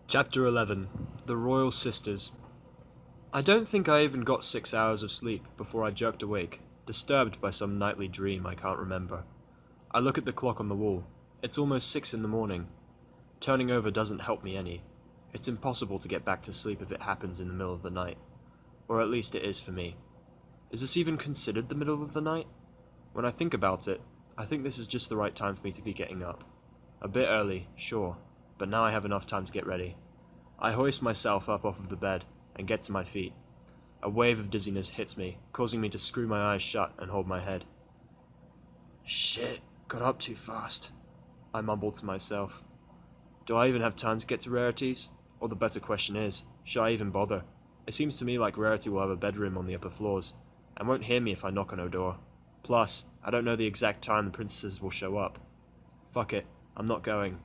Chapter 11 The Royal Sisters. I don't think I even got 6 hours of sleep before I jerked awake, disturbed by some nightly dream I can't remember. I look at the clock on the wall. It's almost 6 in the morning. Turning over doesn't help me any. It's impossible to get back to sleep if it happens in the middle of the night. Or at least it is for me. Is this even considered the middle of the night? When I think about it, I think this is just the right time for me to be getting up. A bit early, sure, but now I have enough time to get ready. I hoist myself up off of the bed and get to my feet. A wave of dizziness hits me, causing me to screw my eyes shut and hold my head. Shit, got up too fast, I mumble to myself. Do I even have time to get to Rarity's? Or the better question is, should I even bother? It seems to me like Rarity will have a bedroom on the upper floors, and won't hear me if I knock on her door. Plus, I don't know the exact time the princesses will show up. Fuck it, I'm not going.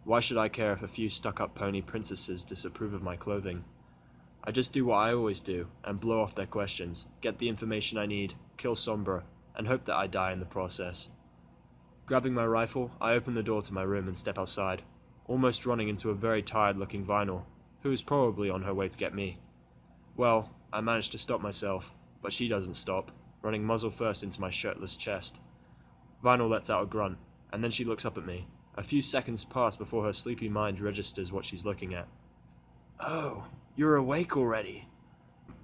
Why should I care if a few stuck-up pony princesses disapprove of my clothing? I just do what I always do, and blow off their questions, get the information I need, kill Sombra, and hope that I die in the process. Grabbing my rifle, I open the door to my room and step outside, almost running into a very tired-looking Vinyl, who is probably on her way to get me. Well, I manage to stop myself, but she doesn't stop, running muzzle first into my shirtless chest. Vinyl lets out a grunt, and then she looks up at me. A few seconds pass before her sleepy mind registers what she's looking at. Oh, you're awake already,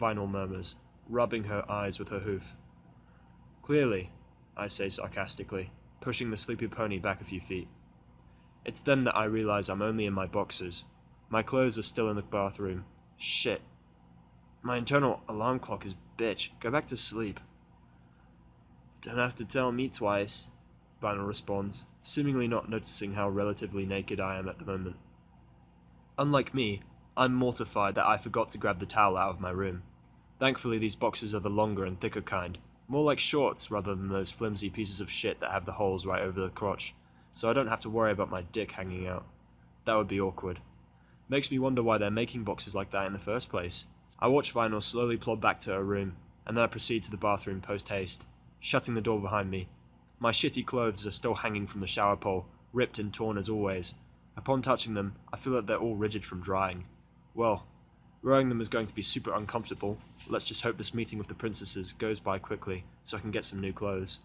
Vinyl murmurs, rubbing her eyes with her hoof. Clearly, I say sarcastically, pushing the sleepy pony back a few feet. It's then that I realize I'm only in my boxers. My clothes are still in the bathroom. Shit. My internal alarm clock is bitch. Go back to sleep. Don't have to tell me twice, Vinyl responds, seemingly not noticing how relatively naked I am at the moment. Unlike me, I'm mortified that I forgot to grab the towel out of my room. Thankfully these boxers are the longer and thicker kind, more like shorts rather than those flimsy pieces of shit that have the holes right over the crotch, so I don't have to worry about my dick hanging out. That would be awkward. Makes me wonder why they're making boxes like that in the first place. I watch Vinyl slowly plod back to her room, and then I proceed to the bathroom post-haste, shutting the door behind me. My shitty clothes are still hanging from the shower pole, ripped and torn as always. Upon touching them, I feel that they're all rigid from drying. Well, wearing them is going to be super uncomfortable. Let's just hope this meeting with the princesses goes by quickly, so I can get some new clothes.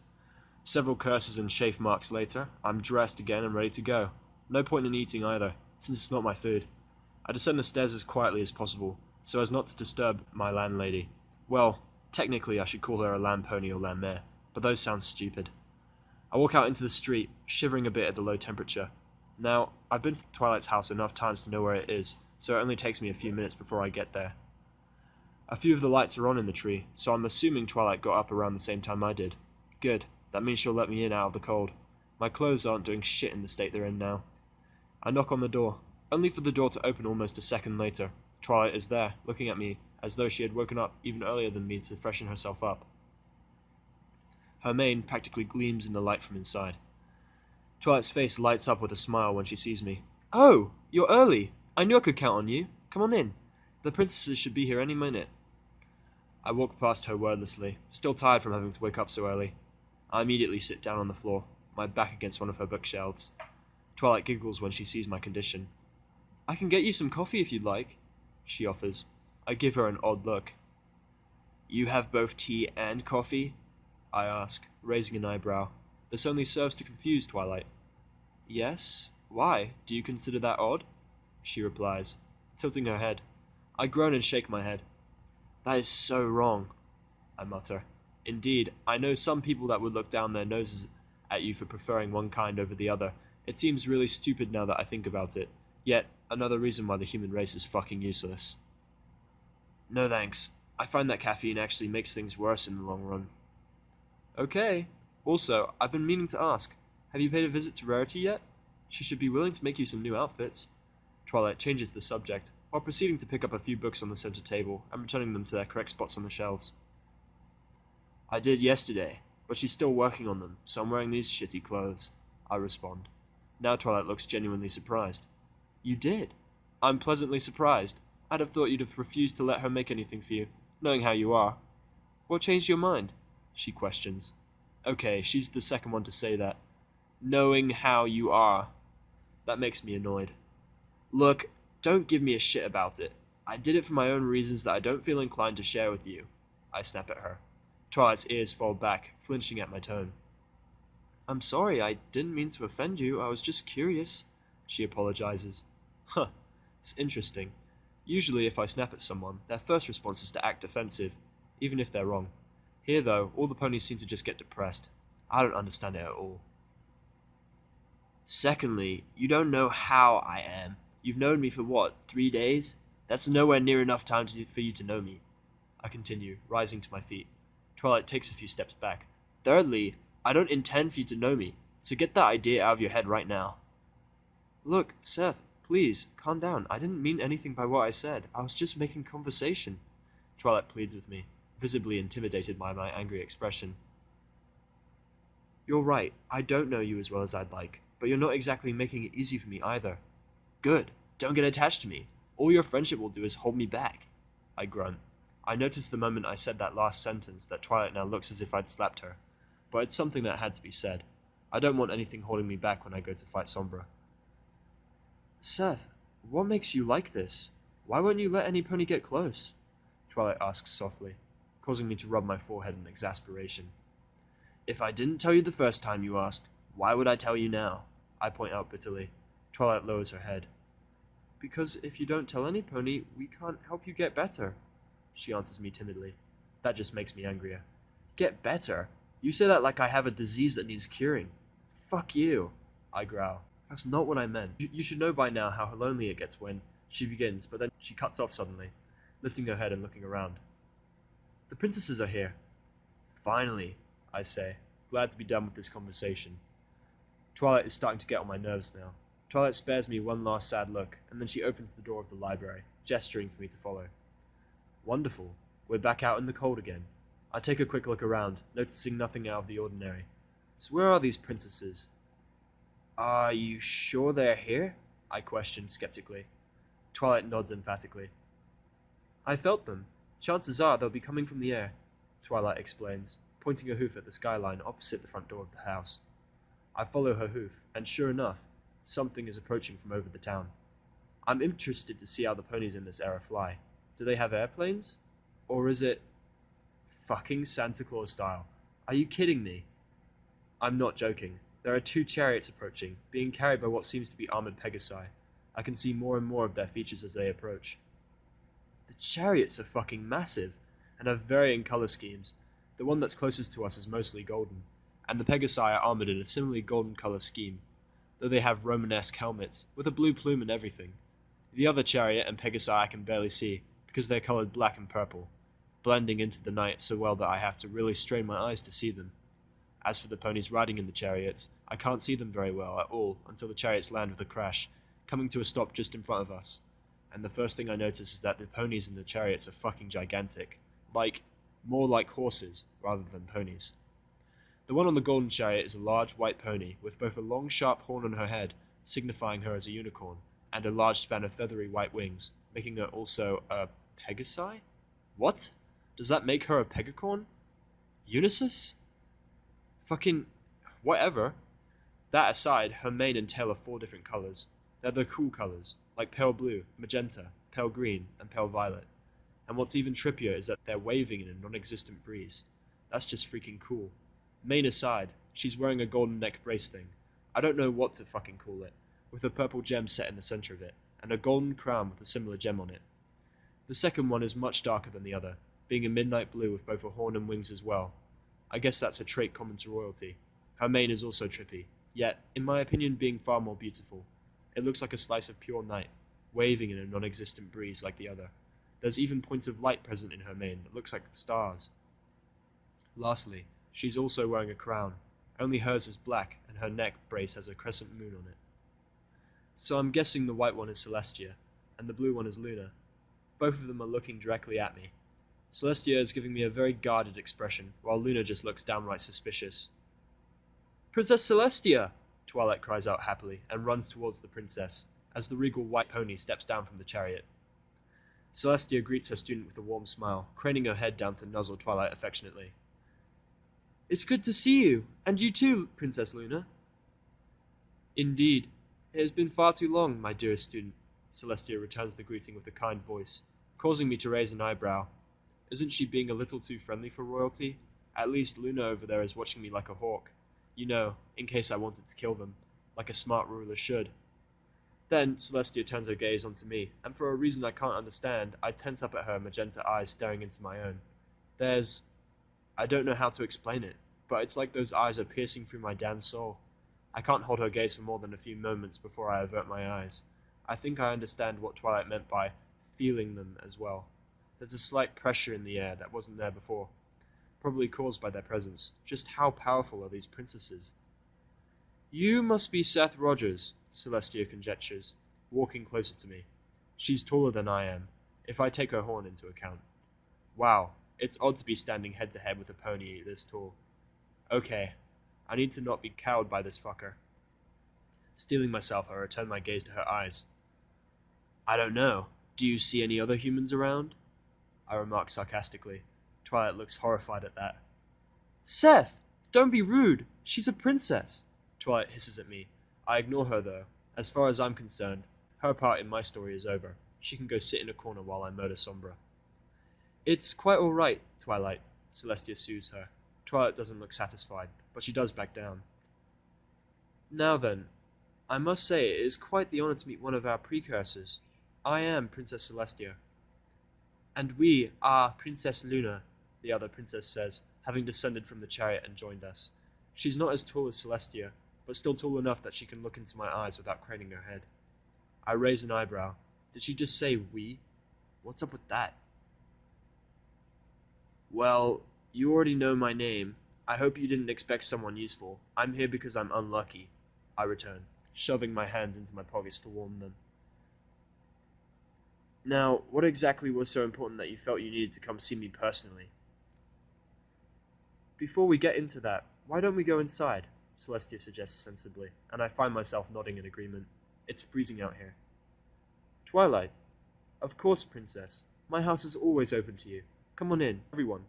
Several curses and chafe marks later, I'm dressed again and ready to go. No point in eating either, since it's not my food. I descend the stairs as quietly as possible, so as not to disturb my landlady. Well, technically I should call her a lamb pony or lamb mare, but those sound stupid. I walk out into the street, shivering a bit at the low temperature. Now, I've been to Twilight's house enough times to know where it is, so it only takes me a few minutes before I get there. A few of the lights are on in the tree, so I'm assuming Twilight got up around the same time I did. Good, that means she'll let me in out of the cold. My clothes aren't doing shit in the state they're in now. I knock on the door, only for the door to open almost a second later. Twilight is there, looking at me, as though she had woken up even earlier than me to freshen herself up. Her mane practically gleams in the light from inside. Twilight's face lights up with a smile when she sees me. Oh, you're early. I knew I could count on you. Come on in. The princesses should be here any minute. I walk past her wordlessly, still tired from having to wake up so early. I immediately sit down on the floor, my back against one of her bookshelves. Twilight giggles when she sees my condition. I can get you some coffee if you'd like, she offers. I give her an odd look. You have both tea and coffee? I ask, raising an eyebrow. This only serves to confuse Twilight. Yes? Why? Do you consider that odd? She replies, tilting her head. I groan and shake my head. That is so wrong, I mutter. Indeed, I know some people that would look down their noses at you for preferring one kind over the other. It seems really stupid now that I think about it. Yet, another reason why the human race is fucking useless. No thanks. I find that caffeine actually makes things worse in the long run. Okay. Also, I've been meaning to ask, have you paid a visit to Rarity yet? She should be willing to make you some new outfits. Twilight changes the subject, while proceeding to pick up a few books on the center table and returning them to their correct spots on the shelves. I did yesterday, but she's still working on them, so I'm wearing these shitty clothes, I respond. Now Twilight looks genuinely surprised. You did? I'm pleasantly surprised. I'd have thought you'd have refused to let her make anything for you, knowing how you are. What changed your mind? She questions. Okay, she's the second one to say that. Knowing how you are. That makes me annoyed. Look, Don't give me a shit about it. I did it for my own reasons that I don't feel inclined to share with you. I snap at her. Twilight's ears fall back, flinching at my tone. I'm sorry, I didn't mean to offend you, I was just curious. She apologizes. Huh, it's interesting. Usually if I snap at someone, their first response is to act defensive, even if they're wrong. Here though, all the ponies seem to just get depressed. I don't understand it at all. Secondly, you don't know how I am. You've known me for what, 3 days? That's nowhere near enough time for you to know me. I continue, rising to my feet. Twilight takes a few steps back. Thirdly, I don't intend for you to know me, so get that idea out of your head right now. Look, Seth, please, calm down. I didn't mean anything by what I said. I was just making conversation. Twilight pleads with me, visibly intimidated by my angry expression. You're right, I don't know you as well as I'd like, but you're not exactly making it easy for me either. Good, don't get attached to me. All your friendship will do is hold me back. I grunt. I noticed the moment I said that last sentence that Twilight now looks as if I'd slapped her, but it's something that had to be said. I don't want anything holding me back when I go to fight Sombra. Seth, what makes you like this? Why won't you let any pony get close? Twilight asks softly, causing me to rub my forehead in exasperation. If I didn't tell you the first time you asked, why would I tell you now? I point out bitterly. Twilight lowers her head. Because if you don't tell any pony, we can't help you get better. She answers me timidly. That just makes me angrier. Get better? You say that like I have a disease that needs curing. Fuck you, I growl. That's not what I meant. You should know by now how lonely it gets when she begins, but then she cuts off suddenly, lifting her head and looking around. The princesses are here. Finally, I say, glad to be done with this conversation. Twilight is starting to get on my nerves now. Twilight spares me one last sad look, and then she opens the door of the library, gesturing for me to follow. Wonderful. We're back out in the cold again. I take a quick look around, noticing nothing out of the ordinary. So where are these princesses? Are you sure they're here? I question skeptically. Twilight nods emphatically. I felt them. Chances are they'll be coming from the air, Twilight explains, pointing a hoof at the skyline opposite the front door of the house. I follow her hoof, and sure enough, something is approaching from over the town. I'm interested to see how the ponies in this era fly. Do they have airplanes? Or is it fucking Santa Claus style? Are you kidding me? I'm not joking. There are 2 chariots approaching, being carried by what seems to be armored Pegasi. I can see more and more of their features as they approach. The chariots are fucking massive, and have varying color schemes. The one that's closest to us is mostly golden, and the Pegasi are armored in a similarly golden color scheme, though they have Romanesque helmets, with a blue plume and everything. The other chariot and Pegasi I can barely see, because they're colored black and purple, blending into the night so well that I have to really strain my eyes to see them. As for the ponies riding in the chariots, I can't see them very well at all until the chariots land with a crash, coming to a stop just in front of us. And the first thing I notice is that the ponies in the chariots are fucking gigantic. More like horses, rather than ponies. The one on the golden chariot is a large white pony, with both a long sharp horn on her head, signifying her as a unicorn, and a large span of feathery white wings, making her also a Pegasi? What? Does that make her a Pegacorn? Unicis? Fucking whatever. That aside, her mane and tail are 4 different colors. They're the cool colors, like pale blue, magenta, pale green, and pale violet. And what's even trippier is that they're waving in a non-existent breeze. That's just freaking cool. Mane aside, she's wearing a golden neck brace thing. I don't know what to fucking call it, with a purple gem set in the center of it, and a golden crown with a similar gem on it. The second one is much darker than the other, being a midnight blue with both a horn and wings as well. I guess that's a trait common to royalty. Her mane is also trippy, yet, in my opinion, being far more beautiful. It looks like a slice of pure night, waving in a non-existent breeze like the other. There's even points of light present in her mane that looks like stars. Lastly, she's also wearing a crown, only hers is black and her neck brace has a crescent moon on it. So I'm guessing the white one is Celestia, and the blue one is Luna. Both of them are looking directly at me. Celestia is giving me a very guarded expression, while Luna just looks downright suspicious. Princess Celestia! Twilight cries out happily, and runs towards the princess, as the regal white pony steps down from the chariot. Celestia greets her student with a warm smile, craning her head down to nuzzle Twilight affectionately. It's good to see you, and you too, Princess Luna. Indeed. It has been far too long, my dearest student. Celestia returns the greeting with a kind voice, causing me to raise an eyebrow. Isn't she being a little too friendly for royalty? At least Luna over there is watching me like a hawk. You know, in case I wanted to kill them, like a smart ruler should. Then Celestia turns her gaze onto me, and for a reason I can't understand, I tense up at her magenta eyes staring into my own. I don't know how to explain it, but it's like those eyes are piercing through my damn soul. I can't hold her gaze for more than a few moments before I avert my eyes. I think I understand what Twilight meant by feeling them as well. There's a slight pressure in the air that wasn't there before, probably caused by their presence. Just how powerful are these princesses? You must be Seth Rogers, Celestia conjectures, walking closer to me. She's taller than I am, if I take her horn into account. Wow, it's odd to be standing head to head with a pony this tall. Okay, I need to not be cowed by this fucker. Steeling myself, I return my gaze to her eyes. I don't know. Do you see any other humans around? I remark sarcastically. Twilight looks horrified at that. Seth! Don't be rude! She's a princess! Twilight hisses at me. I ignore her though. As far as I'm concerned, her part in my story is over. She can go sit in a corner while I murder Sombra. It's quite alright, Twilight, Celestia soothes her. Twilight doesn't look satisfied, but she does back down. Now then, I must say it is quite the honor to meet one of our precursors. I am Princess Celestia. And we are Princess Luna, the other princess says, having descended from the chariot and joined us. She's not as tall as Celestia, but still tall enough that she can look into my eyes without craning her head. I raise an eyebrow. Did she just say we? What's up with that? Well, you already know my name. I hope you didn't expect someone useful. I'm here because I'm unlucky, I return, shoving my hands into my pockets to warm them. Now, what exactly was so important that you felt you needed to come see me personally? Before we get into that, why don't we go inside? Celestia suggests sensibly, and I find myself nodding in agreement. It's freezing out here. Twilight. Of course, Princess. My house is always open to you. Come on in, everyone.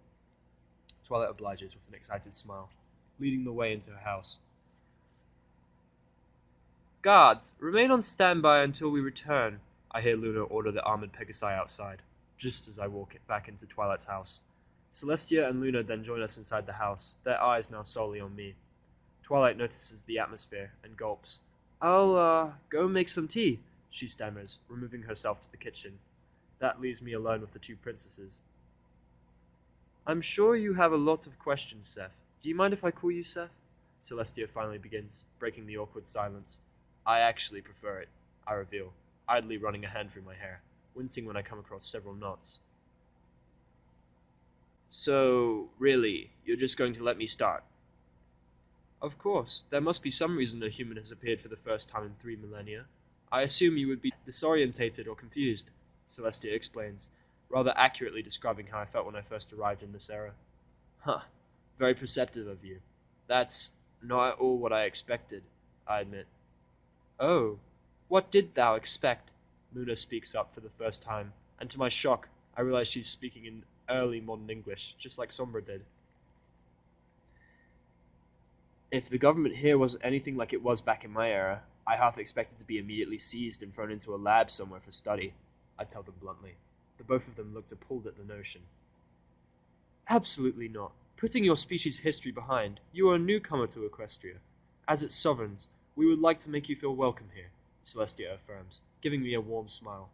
Twilight obliges with an excited smile, leading the way into her house. Guards, remain on standby until we return, I hear Luna order the armored Pegasi outside, just as I walk back into Twilight's house. Celestia and Luna then join us inside the house, their eyes now solely on me. Twilight notices the atmosphere and gulps. I'll, go make some tea, she stammers, removing herself to the kitchen. That leaves me alone with the two princesses. I'm sure you have a lot of questions, Seth. Do you mind if I call you Seth? Celestia finally begins, breaking the awkward silence. I actually prefer it, I reveal, idly running a hand through my hair, wincing when I come across several knots. So, really, you're just going to let me start? Of course, there must be some reason a human has appeared for the first time in 3 millennia. I assume you would be disorientated or confused, Celestia explains, rather accurately describing how I felt when I first arrived in this era. Huh, very perceptive of you. That's not at all what I expected, I admit. Oh, what did thou expect? Luna speaks up for the first time, and to my shock, I realize she's speaking in early modern English, just like Sombra did. If the government here was anything like it was back in my era, I half expected to be immediately seized and thrown into a lab somewhere for study, I tell them bluntly. The both of them looked appalled at the notion. Absolutely not. Putting your species' history behind, you are a newcomer to Equestria. As its sovereigns, we would like to make you feel welcome here, Celestia affirms, giving me a warm smile.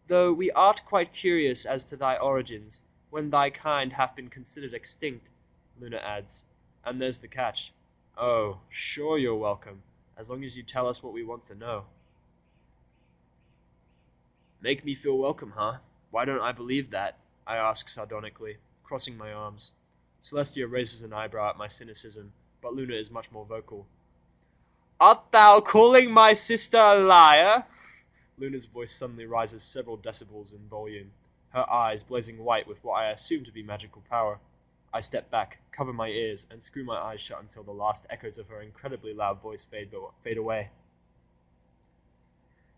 Though we art quite curious as to thy origins, when thy kind have been considered extinct, Luna adds. And there's the catch. Oh, sure you're welcome, as long as you tell us what we want to know. Make me feel welcome, huh? Why don't I believe that? I ask sardonically, crossing my arms. Celestia raises an eyebrow at my cynicism, but Luna is much more vocal. Art thou calling my sister a liar? Luna's voice suddenly rises several decibels in volume, her eyes blazing white with what I assume to be magical power. I step back, cover my ears, and screw my eyes shut until the last echoes of her incredibly loud voice fade away.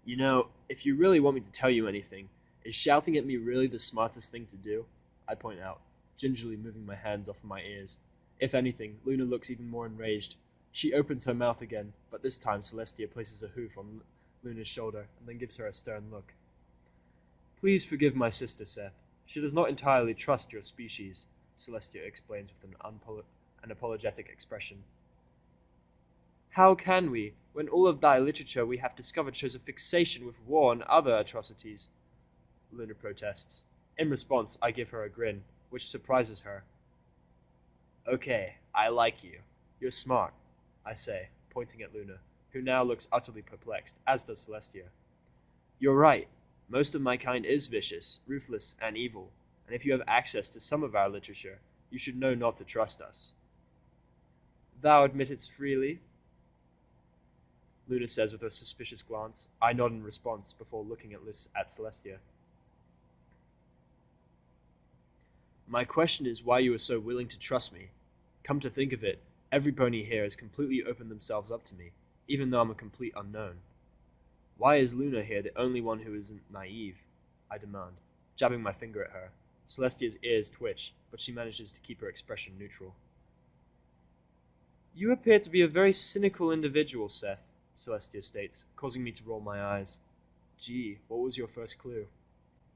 You know, if you really want me to tell you anything, is shouting at me really the smartest thing to do? I point out, gingerly moving my hands off of my ears. If anything, Luna looks even more enraged. She opens her mouth again, but this time Celestia places a hoof on Luna's shoulder, and then gives her a stern look. Please forgive my sister, Seth. She does not entirely trust your species, Celestia explains with an apologetic expression. How can we, when all of thy literature we have discovered shows a fixation with war and other atrocities? Luna protests. In response, I give her a grin, which surprises her. Okay, I like you. You're smart, I say, pointing at Luna, who now looks utterly perplexed, as does Celestia. You're right. Most of my kind is vicious, ruthless, and evil, and if you have access to some of our literature, you should know not to trust us. Thou admittest freely? Luna says with a suspicious glance. I nod in response before looking at Celestia. My question is why you are so willing to trust me. Come to think of it, every pony here has completely opened themselves up to me, even though I'm a complete unknown. Why is Luna here the only one who isn't naive? I demand, jabbing my finger at her. Celestia's ears twitch, but she manages to keep her expression neutral. You appear to be a very cynical individual, Seth, Celestia states, causing me to roll my eyes. Gee, what was your first clue?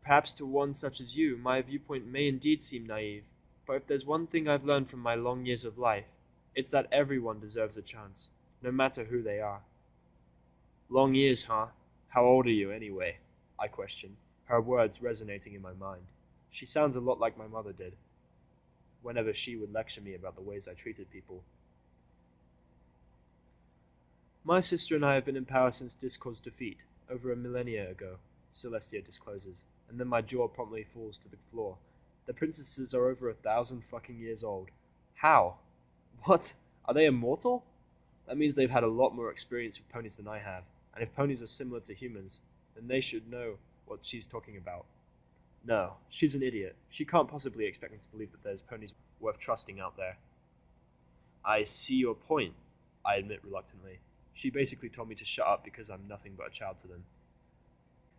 Perhaps to one such as you, my viewpoint may indeed seem naive, but if there's one thing I've learned from my long years of life, it's that everyone deserves a chance, no matter who they are. Long years, huh? How old are you, anyway? I question, her words resonating in my mind. She sounds a lot like my mother did, whenever she would lecture me about the ways I treated people. My sister and I have been in power since Discord's defeat, over a millennia ago, Celestia discloses, and then my jaw promptly falls to the floor. The princesses are over 1,000 fucking years old. How? What? Are they immortal? That means they've had a lot more experience with ponies than I have, and if ponies are similar to humans, then they should know what she's talking about. No, she's an idiot. She can't possibly expect me to believe that there's ponies worth trusting out there. I see your point, I admit reluctantly. She basically told me to shut up because I'm nothing but a child to them.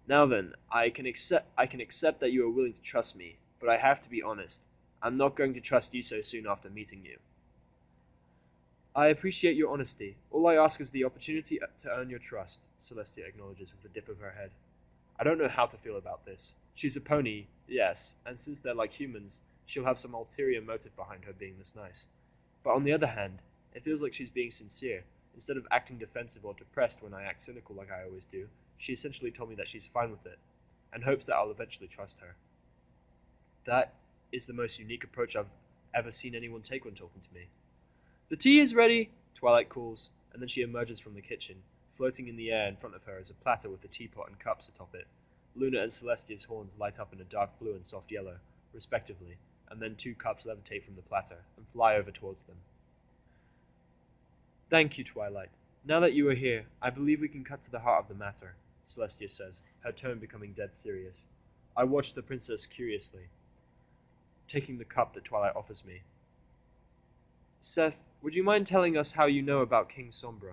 Now then, I can accept that you are willing to trust me, but I have to be honest. I'm not going to trust you so soon after meeting you. I appreciate your honesty. All I ask is the opportunity to earn your trust, Celestia acknowledges with a dip of her head. I don't know how to feel about this. She's a pony, yes, and since they're like humans, she'll have some ulterior motive behind her being this nice. But on the other hand, it feels like she's being sincere. Instead of acting defensive or depressed when I act cynical like I always do, she essentially told me that she's fine with it, and hopes that I'll eventually trust her. That is the most unique approach I've ever seen anyone take when talking to me. The tea is ready, Twilight calls, and then she emerges from the kitchen. Floating in the air in front of her is a platter with a teapot and cups atop it. Luna and Celestia's horns light up in a dark blue and soft yellow, respectively, and then 2 cups levitate from the platter and fly over towards them. Thank you, Twilight. Now that you are here, I believe we can cut to the heart of the matter, Celestia says, her tone becoming dead serious. I watch the princess curiously, taking the cup that Twilight offers me. Seth, would you mind telling us how you know about King Sombra?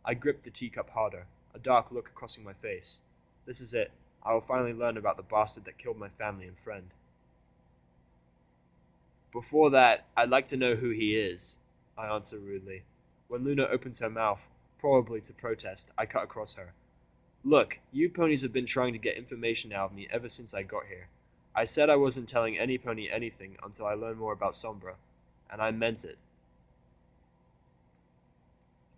I grip the teacup harder, a dark look crossing my face. This is it. I will finally learn about the bastard that killed my family and friend. Before that, I'd like to know who he is, I answer rudely. When Luna opens her mouth, probably to protest, I cut across her. Look, you ponies have been trying to get information out of me ever since I got here. I said I wasn't telling any pony anything until I learned more about Sombra, and I meant it.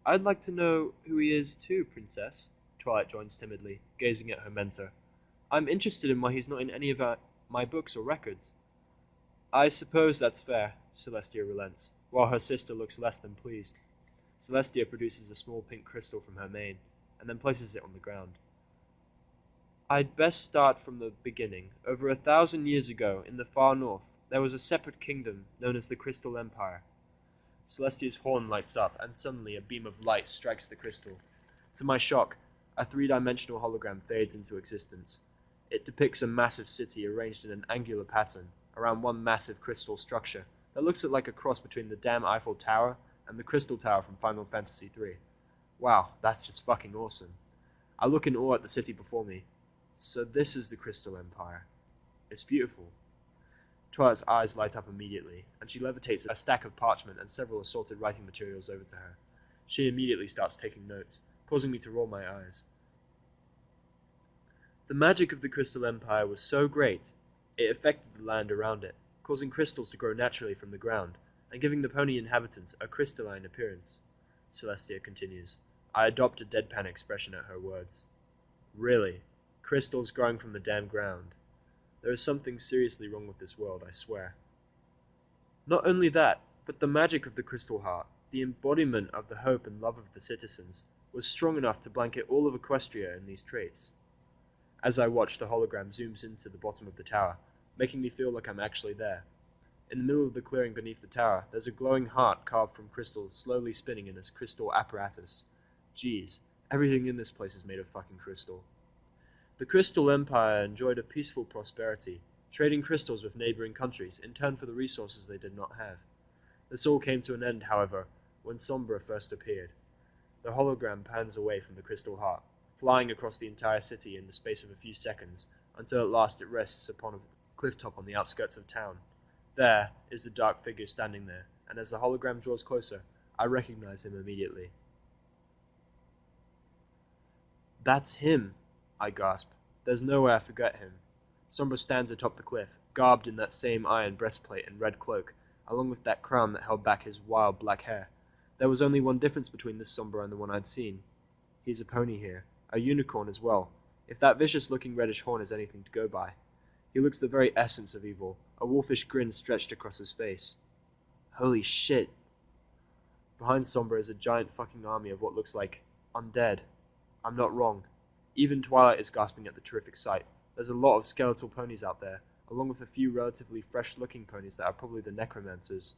I'd like to know who he is too, Princess, Twilight joins timidly, gazing at her mentor. I'm interested in why he's not in any of my books or records. I suppose that's fair, Celestia relents, while her sister looks less than pleased. Celestia produces a small pink crystal from her mane, and then places it on the ground. I'd best start from the beginning. Over 1,000 years ago, in the far north, there was a separate kingdom known as the Crystal Empire. Celestia's horn lights up, and suddenly a beam of light strikes the crystal. To my shock, a 3-dimensional hologram fades into existence. It depicts a massive city arranged in an angular pattern around one massive crystal structure that looks like a cross between the damn Eiffel Tower and the Crystal Tower from Final Fantasy III. Wow, that's just fucking awesome. I look in awe at the city before me. So this is the Crystal Empire. It's beautiful. Twilight's eyes light up immediately, and she levitates a stack of parchment and several assorted writing materials over to her. She immediately starts taking notes, causing me to roll my eyes. The magic of the Crystal Empire was so great, it affected the land around it, causing crystals to grow naturally from the ground, and giving the pony inhabitants a crystalline appearance. Celestia continues. I adopt a deadpan expression at her words. Really? Crystals growing from the damn ground? There is something seriously wrong with this world, I swear. Not only that, but the magic of the Crystal Heart, the embodiment of the hope and love of the citizens, was strong enough to blanket all of Equestria in these traits. As I watch, the hologram zooms into the bottom of the tower, making me feel like I'm actually there. In the middle of the clearing beneath the tower, there's a glowing heart carved from crystal slowly spinning in its crystal apparatus. Geez, everything in this place is made of fucking crystal. The Crystal Empire enjoyed a peaceful prosperity, trading crystals with neighboring countries in turn for the resources they did not have. This all came to an end, however, when Sombra first appeared. The hologram pans away from the Crystal Heart, flying across the entire city in the space of a few seconds, until at last it rests upon a cliff top on the outskirts of town. There is the dark figure standing there, and as the hologram draws closer, I recognize him immediately. That's him, I gasp. There's no way I forget him. Sombra stands atop the cliff, garbed in that same iron breastplate and red cloak, along with that crown that held back his wild black hair. There was only one difference between this Sombra and the one I'd seen. He's a pony here, a unicorn as well, if that vicious-looking reddish horn is anything to go by. He looks the very essence of evil, a wolfish grin stretched across his face. Holy shit. Behind Sombra is a giant fucking army of what looks like undead. I'm not wrong. Even Twilight is gasping at the terrific sight. There's a lot of skeletal ponies out there, along with a few relatively fresh-looking ponies that are probably the necromancers.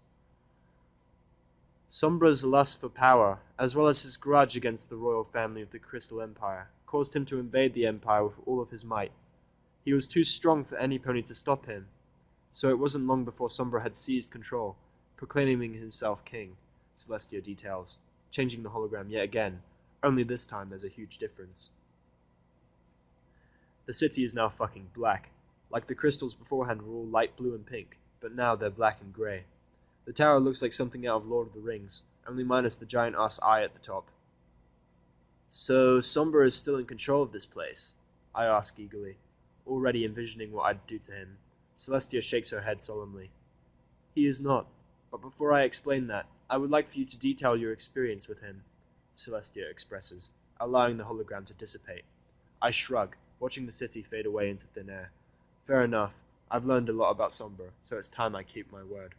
Sombra's lust for power, as well as his grudge against the royal family of the Crystal Empire, caused him to invade the Empire with all of his might. He was too strong for any pony to stop him, so it wasn't long before Sombra had seized control, proclaiming himself king, Celestia details, changing the hologram yet again, only this time there's a huge difference. The city is now fucking black. Like the crystals beforehand were all light blue and pink, but now they're black and grey. The tower looks like something out of Lord of the Rings, only minus the giant ass eye at the top. So Sombra is still in control of this place? I ask eagerly, already envisioning what I'd do to him. Celestia shakes her head solemnly. He is not, but before I explain that, I would like for you to detail your experience with him, Celestia expresses, allowing the hologram to dissipate. I shrug, watching the city fade away into thin air. Fair enough, I've learned a lot about Sombra, so it's time I keep my word.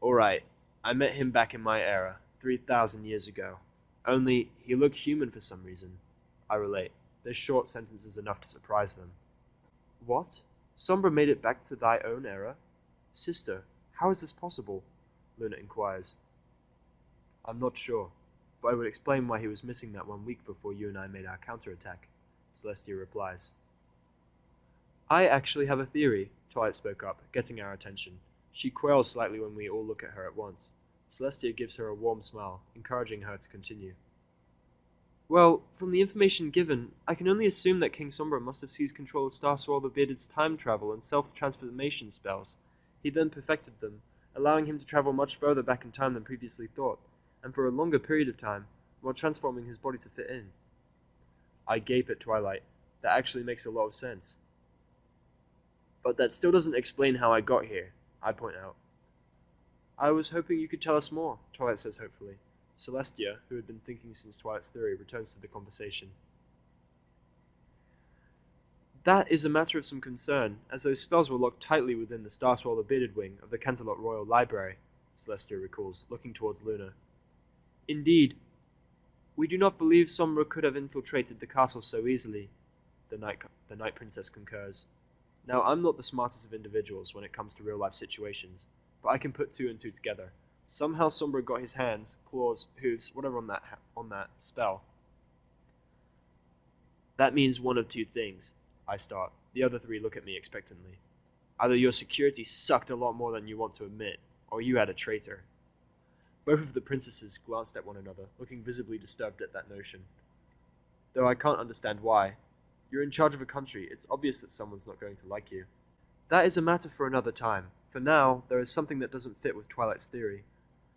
Alright, I met him back in my era, 3,000 years ago. Only, he looked human for some reason. I relate. This short sentence is enough to surprise them. What? Sombra made it back to thy own era? Sister, how is this possible? Luna inquires. I'm not sure, but I would explain why he was missing that 1 week before you and I made our counterattack, Celestia replies. I actually have a theory, Twilight spoke up, getting our attention. She quails slightly when we all look at her at once. Celestia gives her a warm smile, encouraging her to continue. Well, from the information given, I can only assume that King Sombra must have seized control of Starswirl the Bearded's time travel and self-transformation spells. He then perfected them, allowing him to travel much further back in time than previously thought, and for a longer period of time, while transforming his body to fit in. I gape at Twilight. That actually makes a lot of sense. But that still doesn't explain how I got here, I point out. I was hoping you could tell us more, Twilight says hopefully. Celestia, who had been thinking since Twilight's theory, returns to the conversation. That is a matter of some concern, as those spells were locked tightly within the Starswirl the Bearded wing of the Canterlot Royal Library, Celestia recalls, looking towards Luna. Indeed. We do not believe Sombra could have infiltrated the castle so easily, the Night Princess concurs. Now, I'm not the smartest of individuals when it comes to real-life situations, but I can put two and two together. Somehow Sombra got his hands, claws, hooves, whatever on that spell. That means one of two things, I start. The other three look at me expectantly. Either your security sucked a lot more than you want to admit, or you had a traitor. Both of the princesses glanced at one another, looking visibly disturbed at that notion. Though I can't understand why. You're in charge of a country, it's obvious that someone's not going to like you. That is a matter for another time. For now, there is something that doesn't fit with Twilight's theory,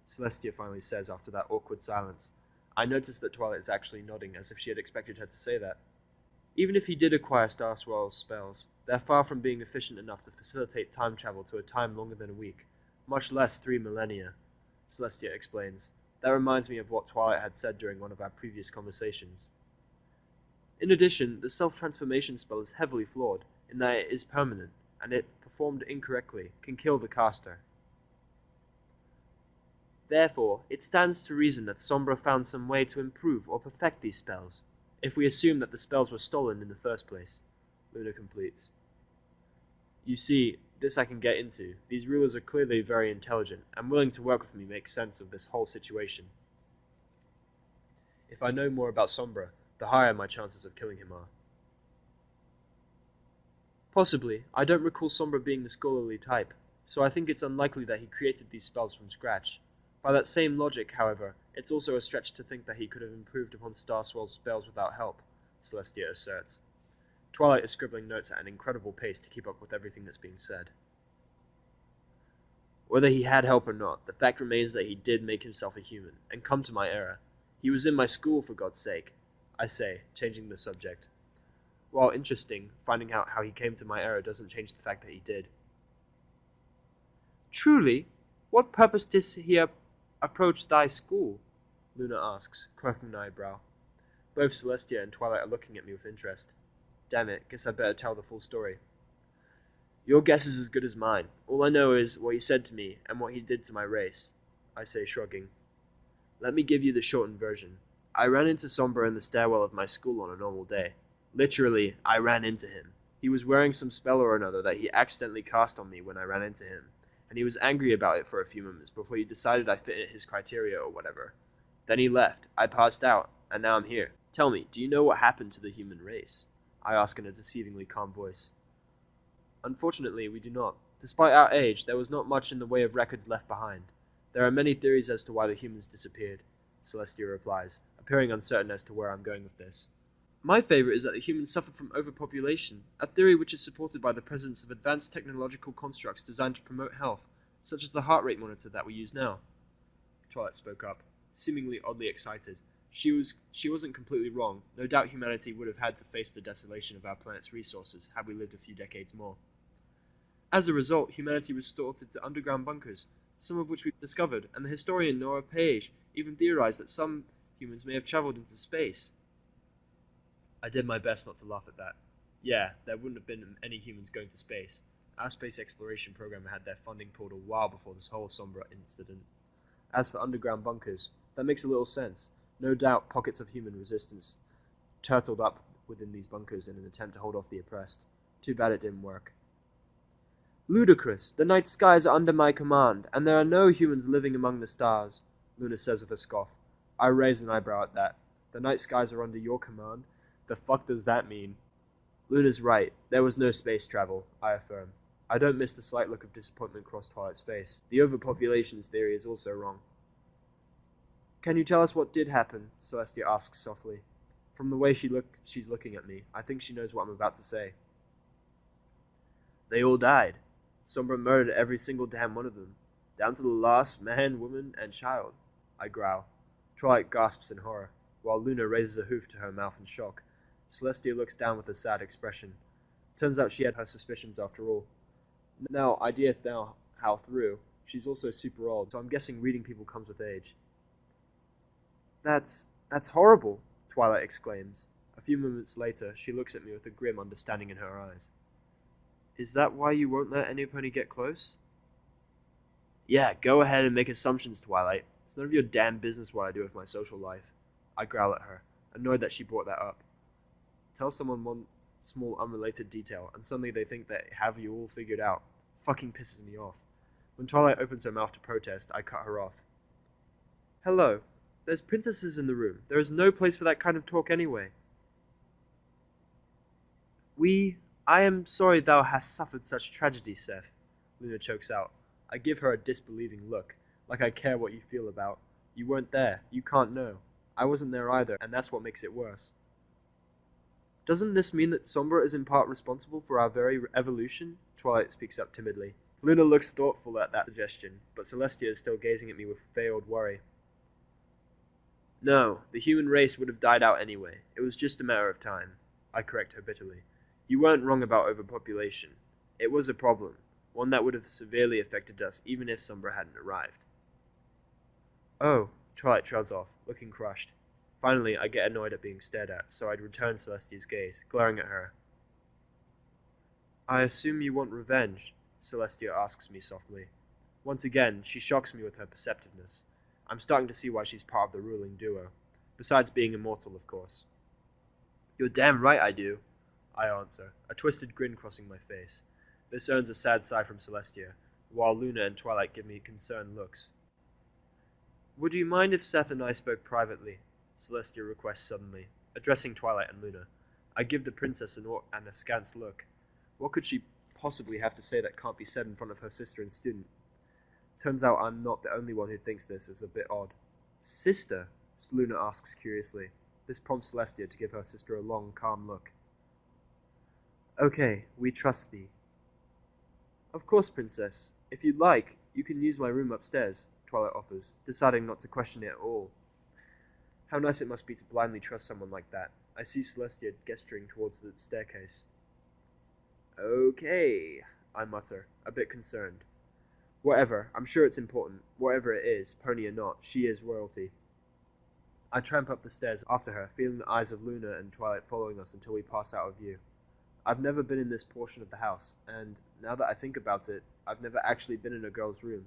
Celestia finally says after that awkward silence. I notice that Twilight is actually nodding, as if she had expected her to say that. Even if he did acquire Star Swirl's spells, they're far from being efficient enough to facilitate time travel to a time longer than a week, much less 3 millennia, Celestia explains. That reminds me of what Twilight had said during one of our previous conversations. In addition, the self-transformation spell is heavily flawed, in that it is permanent, and if performed incorrectly, can kill the caster. Therefore, it stands to reason that Sombra found some way to improve or perfect these spells, if we assume that the spells were stolen in the first place, Luna completes. You see, this I can get into. These rulers are clearly very intelligent, and willing to work with me make sense of this whole situation. If I know more about Sombra, the higher my chances of killing him are. Possibly. I don't recall Sombra being the scholarly type, so I think it's unlikely that he created these spells from scratch. By that same logic, however, it's also a stretch to think that he could have improved upon Star Swirl's spells without help, Celestia asserts. Twilight is scribbling notes at an incredible pace to keep up with everything that's being said. Whether he had help or not, the fact remains that he did make himself a human, and come to my era. He was in my school, for God's sake, I say, changing the subject. While interesting, finding out how he came to my era doesn't change the fact that he did. Truly? What purpose did he approach thy school? Luna asks, quirking an eyebrow. Both Celestia and Twilight are looking at me with interest. Damn it, guess I better tell the full story. Your guess is as good as mine. All I know is what he said to me and what he did to my race, I say, shrugging. Let me give you the shortened version. I ran into Sombra in the stairwell of my school on a normal day. Literally, I ran into him. He was wearing some spell or another that he accidentally cast on me when I ran into him, and he was angry about it for a few moments before he decided I fit his criteria or whatever. Then he left, I passed out, and now I'm here. Tell me, do you know what happened to the human race? I ask in a deceivingly calm voice. Unfortunately, we do not. Despite our age, there was not much in the way of records left behind. There are many theories as to why the humans disappeared, Celestia replies, appearing uncertain as to where I'm going with this. My favorite is that the humans suffered from overpopulation, a theory which is supported by the presence of advanced technological constructs designed to promote health, such as the heart rate monitor that we use now. Twilight spoke up, seemingly oddly excited. She wasn't completely wrong. No doubt humanity would have had to face the desolation of our planet's resources had we lived a few decades more. As a result, humanity resorted to underground bunkers, some of which we discovered, and the historian Nora Page even theorized that some humans may have traveled into space. I did my best not to laugh at that. Yeah, there wouldn't have been any humans going to space. Our space exploration program had their funding pulled a while before this whole Sombra incident. As for underground bunkers, that makes a little sense. No doubt pockets of human resistance turtled up within these bunkers in an attempt to hold off the oppressed. Too bad it didn't work. Ludicrous! The night skies are under my command, and there are no humans living among the stars, Luna says with a scoff. I raise an eyebrow at that. The night skies are under your command? The fuck does that mean? Luna's right. There was no space travel, I affirm. I don't miss the slight look of disappointment cross Twilight's face. The overpopulation theory is also wrong. Can you tell us what did happen? Celestia asks softly. From the way she's looking at me, I think she knows what I'm about to say. They all died. Sombra murdered every single damn one of them, down to the last man, woman, and child, I growl. Twilight gasps in horror, while Luna raises a hoof to her mouth in shock. Celestia looks down with a sad expression. Turns out she had her suspicions after all. Now, idea now how through. She's also super old, so I'm guessing reading people comes with age. That's horrible, Twilight exclaims. A few moments later, she looks at me with a grim understanding in her eyes. Is that why you won't let any pony get close? Yeah, go ahead and make assumptions, Twilight. It's none of your damn business what I do with my social life. I growl at her, annoyed that she brought that up. Tell someone one small unrelated detail, and suddenly they think they have you all figured out. Fucking pisses me off. When Twilight opens her mouth to protest, I cut her off. Hello. There's princesses in the room. There is no place for that kind of talk anyway. I am sorry thou hast suffered such tragedy, Seth, Luna chokes out. I give her a disbelieving look, like I care what you feel about. You weren't there. You can't know. I wasn't there either, and that's what makes it worse. Doesn't this mean that Sombra is in part responsible for our very evolution? Twilight speaks up timidly. Luna looks thoughtful at that suggestion, but Celestia is still gazing at me with veiled worry. No, the human race would have died out anyway. It was just a matter of time. I correct her bitterly. You weren't wrong about overpopulation. It was a problem, one that would have severely affected us even if Sombra hadn't arrived. Oh, Twilight trails off, looking crushed. Finally, I get annoyed at being stared at, so I'd return Celestia's gaze, glaring at her. I assume you want revenge, Celestia asks me softly. Once again, she shocks me with her perceptiveness. I'm starting to see why she's part of the ruling duo. Besides being immortal, of course. You're damn right I do, I answer, a twisted grin crossing my face. This earns a sad sigh from Celestia, while Luna and Twilight give me concerned looks. Would you mind if Seth and I spoke privately? Celestia requests suddenly, addressing Twilight and Luna. I give the princess an askance look. What could she possibly have to say that can't be said in front of her sister and student? Turns out I'm not the only one who thinks this is a bit odd. Sister? Luna asks curiously. This prompts Celestia to give her sister a long, calm look. Okay, we trust thee. Of course, princess. If you'd like, you can use my room upstairs, Twilight offers, deciding not to question it at all. How nice it must be to blindly trust someone like that. I see Celestia gesturing towards the staircase. Okay, I mutter, a bit concerned. Whatever, I'm sure it's important. Whatever it is, pony or not, she is royalty. I tramp up the stairs after her, feeling the eyes of Luna and Twilight following us until we pass out of view. I've never been in this portion of the house, and now that I think about it, I've never actually been in a girl's room.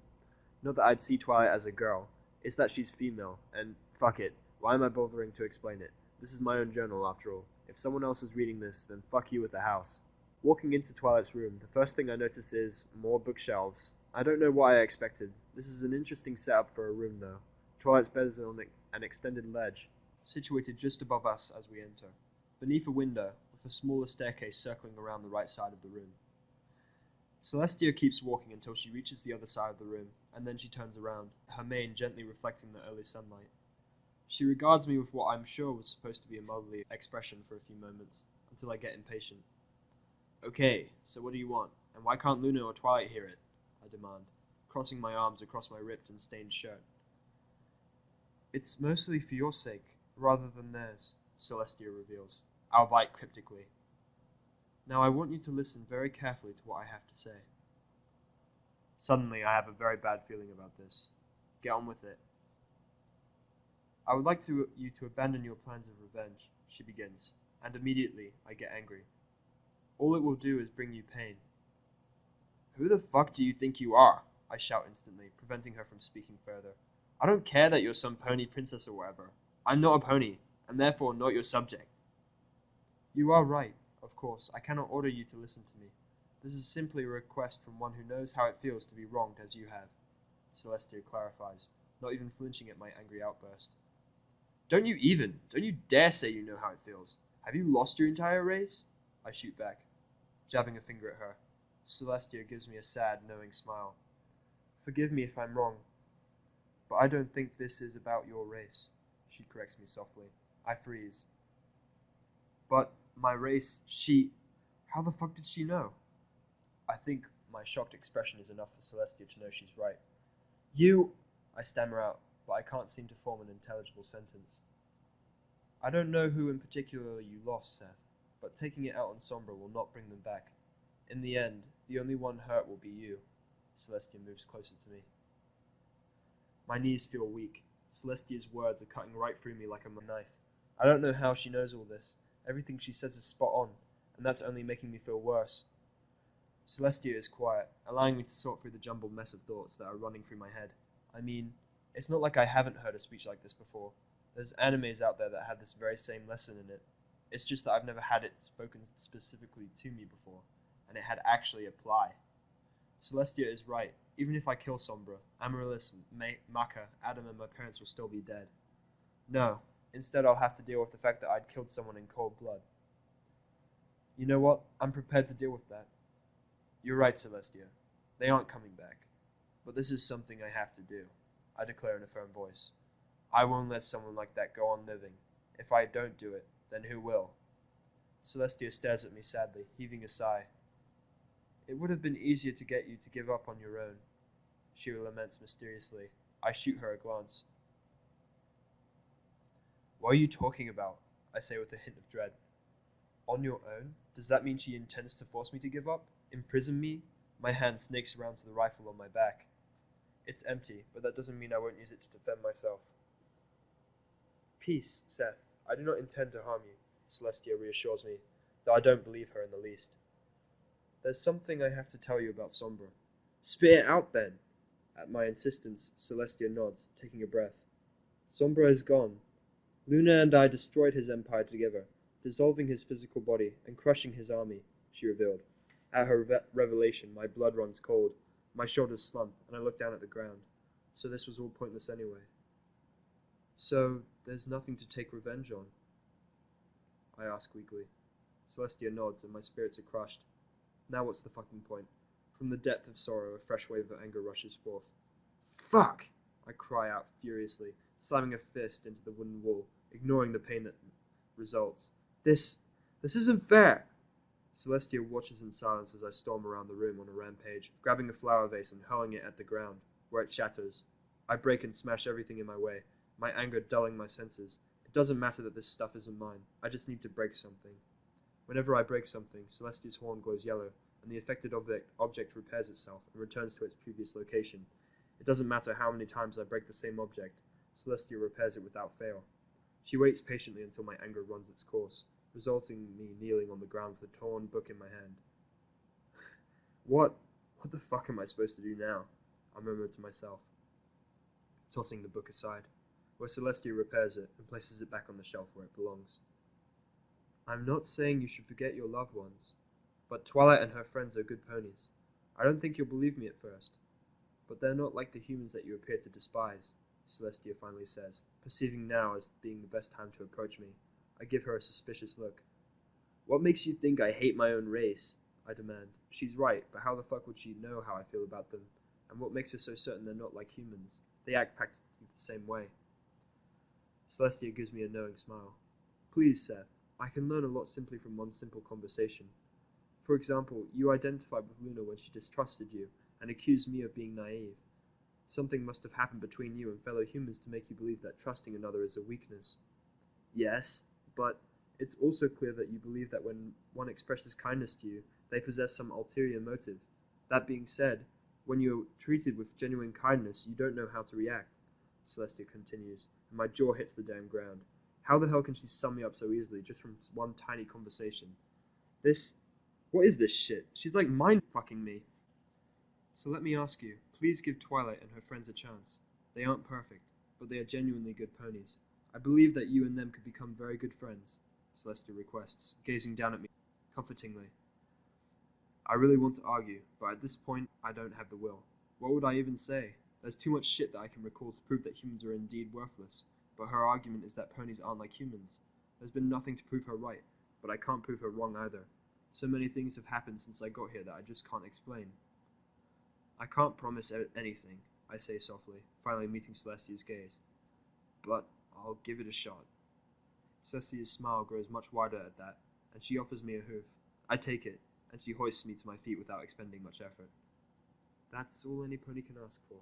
Not that I'd see Twilight as a girl, it's that she's female, and fuck it, why am I bothering to explain it? This is my own journal after all. If someone else is reading this, then fuck you with the house. Walking into Twilight's room, the first thing I notice is more bookshelves. I don't know what I expected. This is an interesting setup for a room, though. Twilight's bed is on an extended ledge, situated just above us as we enter, beneath a window, with a smaller staircase circling around the right side of the room. Celestia keeps walking until she reaches the other side of the room, and then she turns around, her mane gently reflecting the early sunlight. She regards me with what I'm sure was supposed to be a motherly expression for a few moments, until I get impatient. Okay, so what do you want? And why can't Luna or Twilight hear it? I demand, crossing my arms across my ripped and stained shirt. It's mostly for your sake, rather than theirs, Celestia reveals, albeit cryptically. Now I want you to listen very carefully to what I have to say. Suddenly I have a very bad feeling about this. Get on with it. I would like you to abandon your plans of revenge, she begins, and immediately I get angry. All it will do is bring you pain. Who the fuck do you think you are? I shout instantly, preventing her from speaking further. I don't care that you're some pony princess or whatever. I'm not a pony, and therefore not your subject. You are right, of course. I cannot order you to listen to me. This is simply a request from one who knows how it feels to be wronged as you have, Celestia clarifies, not even flinching at my angry outburst. Don't you dare say you know how it feels. Have you lost your entire race? I shoot back, jabbing a finger at her. Celestia gives me a sad, knowing smile. Forgive me if I'm wrong, but I don't think this is about your race, she corrects me softly. I freeze. But my race, how the fuck did she know? I think my shocked expression is enough for Celestia to know she's right. I stammer out, but I can't seem to form an intelligible sentence. I don't know who in particular you lost, Seth, but taking it out on Sombra will not bring them back. In the end, the only one hurt will be you. Celestia moves closer to me. My knees feel weak. Celestia's words are cutting right through me like a knife. I don't know how she knows all this. Everything she says is spot on, and that's only making me feel worse. Celestia is quiet, allowing me to sort through the jumbled mess of thoughts that are running through my head. I mean, it's not like I haven't heard a speech like this before. There's animes out there that have this very same lesson in it. It's just that I've never had it spoken specifically to me before, and it had actually apply. Celestia is right. Even if I kill Sombra, Amaryllis, Maka, Adam, and my parents will still be dead. No, instead I'll have to deal with the fact that I'd killed someone in cold blood. You know what? I'm prepared to deal with that. You're right, Celestia. They aren't coming back. But this is something I have to do, I declare in a firm voice. I won't let someone like that go on living. If I don't do it, then who will? Celestia stares at me sadly, heaving a sigh. It would have been easier to get you to give up on your own, she laments mysteriously. I shoot her a glance. What are you talking about? I say with a hint of dread. On your own? Does that mean she intends to force me to give up? Imprison me? My hand snakes around to the rifle on my back. It's empty, but that doesn't mean I won't use it to defend myself. Peace, Seth. I do not intend to harm you, Celestia reassures me, though I don't believe her in the least. There's something I have to tell you about Sombra. Spit it out then! At my insistence, Celestia nods, taking a breath. Sombra is gone. Luna and I destroyed his empire together, dissolving his physical body and crushing his army, she revealed. At her revelation, my blood runs cold, my shoulders slump, and I look down at the ground. So this was all pointless anyway. So, there's nothing to take revenge on? I ask weakly. Celestia nods and my spirits are crushed. Now what's the fucking point? From the depth of sorrow, a fresh wave of anger rushes forth. Fuck! I cry out furiously, slamming a fist into the wooden wall, ignoring the pain that results. This isn't fair! Celestia watches in silence as I storm around the room on a rampage, grabbing a flower vase and hurling it at the ground, where it shatters. I break and smash everything in my way, my anger dulling my senses. It doesn't matter that this stuff isn't mine, I just need to break something. Whenever I break something, Celestia's horn glows yellow, and the affected object repairs itself and returns to its previous location. It doesn't matter how many times I break the same object, Celestia repairs it without fail. She waits patiently until my anger runs its course, resulting in me kneeling on the ground with a torn book in my hand. What the fuck am I supposed to do now? I murmur to myself, tossing the book aside, where Celestia repairs it and places it back on the shelf where it belongs. I'm not saying you should forget your loved ones, but Twilight and her friends are good ponies. I don't think you'll believe me at first, but they're not like the humans that you appear to despise, Celestia finally says, perceiving now as being the best time to approach me. I give her a suspicious look. What makes you think I hate my own race? I demand. She's right, but how the fuck would she know how I feel about them? And what makes her so certain they're not like humans? They act practically the same way. Celestia gives me a knowing smile. Please, Seth, I can learn a lot simply from one simple conversation. For example, you identified with Luna when she distrusted you and accused me of being naive. Something must have happened between you and fellow humans to make you believe that trusting another is a weakness. Yes, but it's also clear that you believe that when one expresses kindness to you, they possess some ulterior motive. That being said, when you're treated with genuine kindness, you don't know how to react. Celestia continues, and my jaw hits the damn ground. How the hell can she sum me up so easily just from one tiny conversation? What is this shit? She's like mind-fucking me. So let me ask you, please give Twilight and her friends a chance. They aren't perfect, but they are genuinely good ponies. I believe that you and them could become very good friends, Celestia requests, gazing down at me comfortingly. I really want to argue, but at this point, I don't have the will. What would I even say? There's too much shit that I can recall to prove that humans are indeed worthless, but her argument is that ponies aren't like humans. There's been nothing to prove her right, but I can't prove her wrong either. So many things have happened since I got here that I just can't explain. I can't promise anything, I say softly, finally meeting Celestia's gaze. But I'll give it a shot. Celestia's smile grows much wider at that, and she offers me a hoof. I take it, and she hoists me to my feet without expending much effort. That's all any pony can ask for.